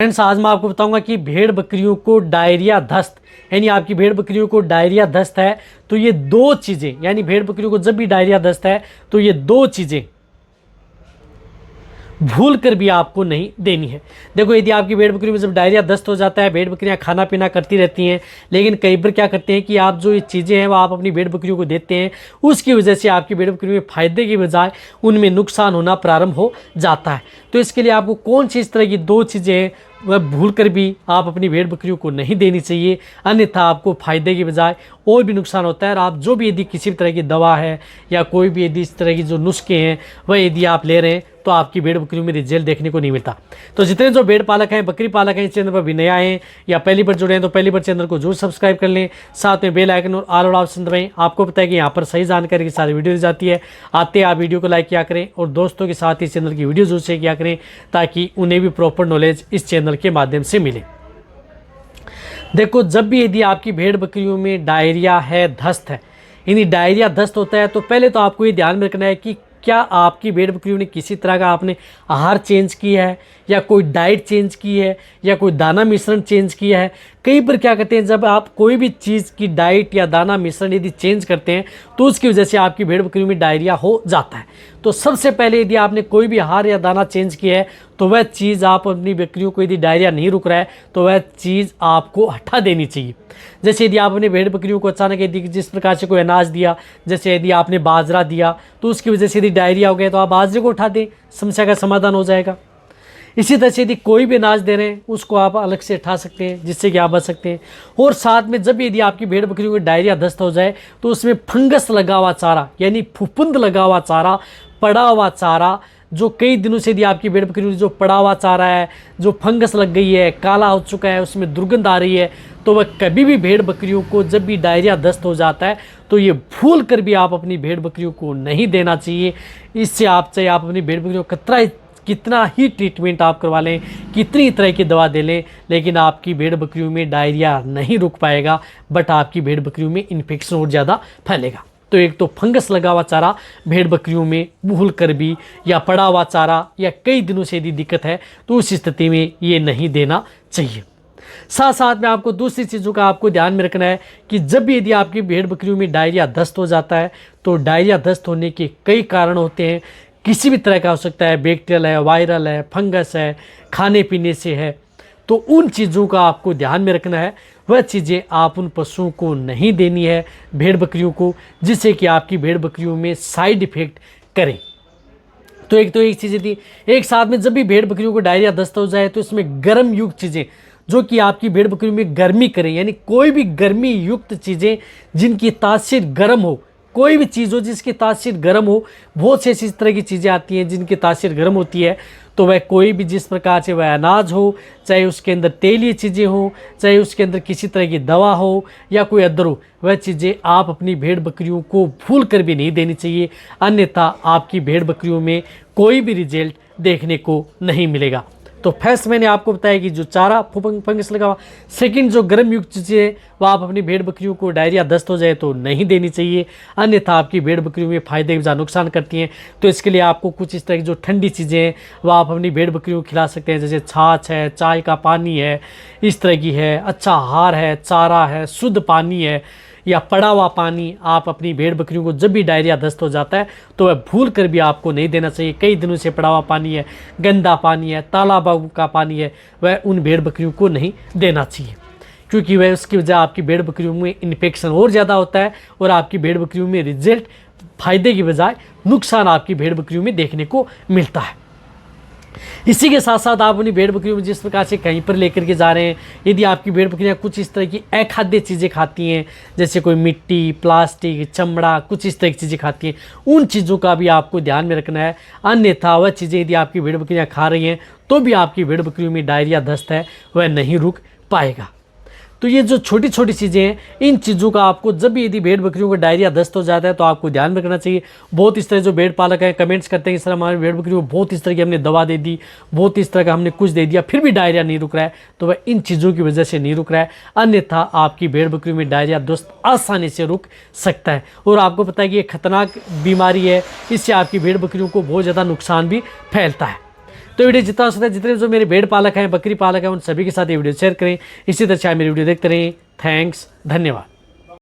Friends, आज मैं आपको बताऊंगा कि भेड़ बकरियों को डायरिया दस्त यानी आपकी भेड़ बकरियों को डायरिया दस्त है तो ये दो चीज़ें यानी भेड़ बकरियों को जब भी डायरिया दस्त है तो ये दो चीज़ें भूल कर भी आपको नहीं देनी है। देखो, यदि आपकी भेड़ बकरियों में जब डायरिया दस्त हो जाता है, भेड़ बकरियां खाना पीना करती रहती हैं, लेकिन कई बार क्या करते हैं कि आप जो ये चीज़ें हैं वो आप अपनी भेड़ बकरियों को देते हैं, उसकी वजह से आपकी भेड़ बकरियों में फ़ायदे की बजाय उनमें नुकसान होना प्रारंभ हो जाता है। तो इसके लिए आपको कौन सी इस तरह की दो चीज़ें हैं वह भूल कर भी आप अपनी भेड़ बकरियों को नहीं देनी चाहिए, अन्यथा आपको फ़ायदे की बजाय और भी नुकसान होता है। और आप जो भी यदि किसी भी तरह की दवा है या कोई भी यदि इस तरह की जो नुस्खे हैं वह यदि आप ले रहे हैं तो आपकी भेड़ बकरियों में रिजल्ट देखने को नहीं मिलता। तो जितने जो भेड़ पालक हैं, बकरी पालक हैं, इस चैनल पर भी नया आए या पहली बार जुड़े हैं तो पहली बार चैनल को जरूर सब्सक्राइब कर लें, साथ में बेल आइकन और ऑल ऑप्शन दबाएं। आपको पता है कि यहाँ पर सही जानकारी की सारी वीडियो दी जाती है। आते आप वीडियो को लाइक किया करें और दोस्तों के साथ इस चैनल की वीडियो जरूर शेयर किया करें ताकि उन्हें भी प्रॉपर नॉलेज इस चैनल के माध्यम से मिले। देखो, जब भी यदि आपकी भेड़ बकरियों में डायरिया है, दस्त है, यानी डायरिया दस्त होता है तो पहले तो आपको ये ध्यान में रखना है कि क्या आपकी भेड़ बकरियों ने किसी तरह का आपने आहार चेंज किया है या कोई डाइट चेंज की है या कोई दाना मिश्रण चेंज किया है। कई बार क्या करते हैं, जब आप कोई भी चीज़ की डाइट या दाना मिश्रण यदि चेंज करते हैं तो उसकी वजह से आपकी भेड़ बकरियों में डायरिया हो जाता है। तो सबसे पहले यदि आपने कोई भी आहार या दाना चेंज किया है तो वह चीज़ आप अपनी बकरियों को, यदि डायरिया नहीं रुक रहा है तो वह चीज़ आपको हटा देनी चाहिए। जैसे यदि आप अपने भेड़ बकरियों को अचानक यदि जिस प्रकार से कोई अनाज दिया, जैसे यदि आपने बाजरा दिया तो उसकी वजह से यदि डायरिया हो गया तो आप बाजरे को उठा दें, समस्या का समाधान हो जाएगा। इसी तरह से यदि कोई भी अनाज दे रहे हैं उसको आप अलग से उठा सकते हैं जिससे कि आप बच सकते हैं। और साथ में जब यदि आपकी भेड़ बकरियों को डायरिया दस्त हो जाए तो उसमें फंगस लगा हुआ चारा यानी फफूंद लगा हुआ चारा, पड़ा हुआ चारा, जो कई दिनों से यदि आपकी भेड़ बकरी जो पड़ा हुआ चारा है, जो फंगस लग गई है, काला हो चुका है, उसमें दुर्गंध आ रही है, तो वह कभी भी भेड़ बकरियों को जब भी डायरिया दस्त हो जाता है तो ये भूल कर भी आप अपनी भेड़ बकरियों को नहीं देना चाहिए। इससे आप चाहे आप अपनी भेड़ बकरियों को कितना ही ट्रीटमेंट आप करवा लें, कितनी तरह की दवा दे लें, लेकिन आपकी भेड़ बकरियों में डायरिया नहीं रुक पाएगा, बट आपकी भेड़ बकरियों में इन्फेक्शन और ज़्यादा फैलेगा। तो एक तो फंगस लगा हुआ चारा भेड़ बकरियों में भूल कर भी या पड़ा हुआ चारा या कई दिनों से यदि दिक्कत है तो उस स्थिति में ये नहीं देना चाहिए। साथ साथ में आपको दूसरी चीज़ों का आपको ध्यान में रखना है कि जब भी यदि आपकी भेड़ बकरियों में डायरिया दस्त हो जाता है तो डायरिया दस्त होने के कई कारण होते हैं। किसी भी तरह का हो सकता है, बैक्टीरियल है, वायरल है, फंगस है, खाने पीने से है। तो उन चीज़ों का आपको ध्यान में रखना है, वह चीज़ें आप उन पशुओं को नहीं देनी है, भेड़ बकरियों को, जिससे कि आपकी भेड़ बकरियों में साइड इफ़ेक्ट करें। तो एक चीज़ें थी, एक साथ में जब भी भेड़ बकरियों को डायरिया दस्त हो जाए तो इसमें गर्म युक्त चीज़ें जो कि आपकी भेड़ बकरियों में गर्मी करें, यानी कोई भी गर्मी युक्त चीज़ें जिनकी तासीर गर्म हो, कोई भी चीज़ हो जिसकी तासीर गर्म हो। बहुत से ऐसी तरह की चीज़ें आती हैं जिनकी तासीर गर्म होती है, तो वह कोई भी जिस प्रकार से वह अनाज हो, चाहे उसके अंदर तेलीय चीज़ें हो, चाहे उसके अंदर किसी तरह की दवा हो या कोई अदर हो, वह चीज़ें आप अपनी भेड़ बकरियों को भूल कर भी नहीं देनी चाहिए, अन्यथा आपकी भेड़ बकरियों में कोई भी रिजल्ट देखने को नहीं मिलेगा। तो फर्स्ट मैंने आपको बताया कि जो चारा फंगस लगा हुआ, सेकंड जो गर्म युक्त चीज़ें है वह आप अपनी भेड़ बकरियों को डायरिया दस्त हो जाए तो नहीं देनी चाहिए, अन्यथा आपकी भेड़ बकरियों में फ़ायदे के बजाय नुकसान करती हैं। तो इसके लिए आपको कुछ इस तरह की जो ठंडी चीज़ें हैं वह आप अपनी भेड़ बकरियों को खिला सकते हैं, जैसे छाछ है, चाय का पानी है, इस तरह की है, अच्छा आहार है, चारा है, शुद्ध पानी है या पड़ा हुआ पानी आप अपनी भेड़ बकरियों को जब भी डायरिया दस्त हो जाता है तो वह भूल कर भी आपको नहीं देना चाहिए। कई दिनों से पड़ा हुआ पानी है, गंदा पानी है, तालाब का पानी है, वह उन भेड़ बकरियों को नहीं देना चाहिए, क्योंकि वह उसकी वजह आपकी भेड़ बकरियों में इन्फेक्शन और ज़्यादा होता है और आपकी भेड़ बकरियों में रिजल्ट फायदे की बजाय नुकसान आपकी भेड़ बकरियों में देखने को मिलता है। इसी के साथ साथ आप अपनी भेड़ बकरियों में जिस प्रकार से कहीं पर लेकर के जा रहे हैं, यदि आपकी भेड़ बकरियां कुछ इस तरह की अखाद्य चीज़ें खाती हैं, जैसे कोई मिट्टी, प्लास्टिक, चमड़ा, कुछ इस तरह की चीज़ें खाती हैं, उन चीज़ों का भी आपको ध्यान में रखना है, अन्यथा वह चीज़ें यदि आपकी भेड़ बकरियां खा रही हैं तो भी आपकी भेड़ बकरियों में डायरिया दस्त है वह नहीं रुक पाएगा। तो ये जो छोटी छोटी चीज़ें हैं, इन चीज़ों का आपको जब भी यदि भेड़ बकरियों को डायरिया दस्त हो जाता है तो आपको ध्यान रखना चाहिए। बहुत इस तरह जो भेड़ पालक हैं कमेंट्स करते हैं कि सर हमारी भेड़ बकरियों को बहुत इस तरह की हमने दवा दे दी, बहुत इस तरह का हमने कुछ दे दिया, फिर भी डायरिया नहीं रुक रहा है, तो वह इन चीज़ों की वजह से नहीं रुक रहा है, अन्यथा आपकी भेड़ बकरियों में डायरिया दस्त आसानी से रुक सकता है। और आपको पता है कि ये खतरनाक बीमारी है, इससे आपकी भेड़ बकरियों को बहुत ज़्यादा नुकसान भी फैलता है। तो वीडियो जितना हो सकता है, जितने जो मेरे भेड़ पालक हैं, बकरी पालक हैं, उन सभी के साथ ये वीडियो शेयर करें। इसी तरह चाहे मेरी वीडियो देखते रहें। थैंक्स, धन्यवाद।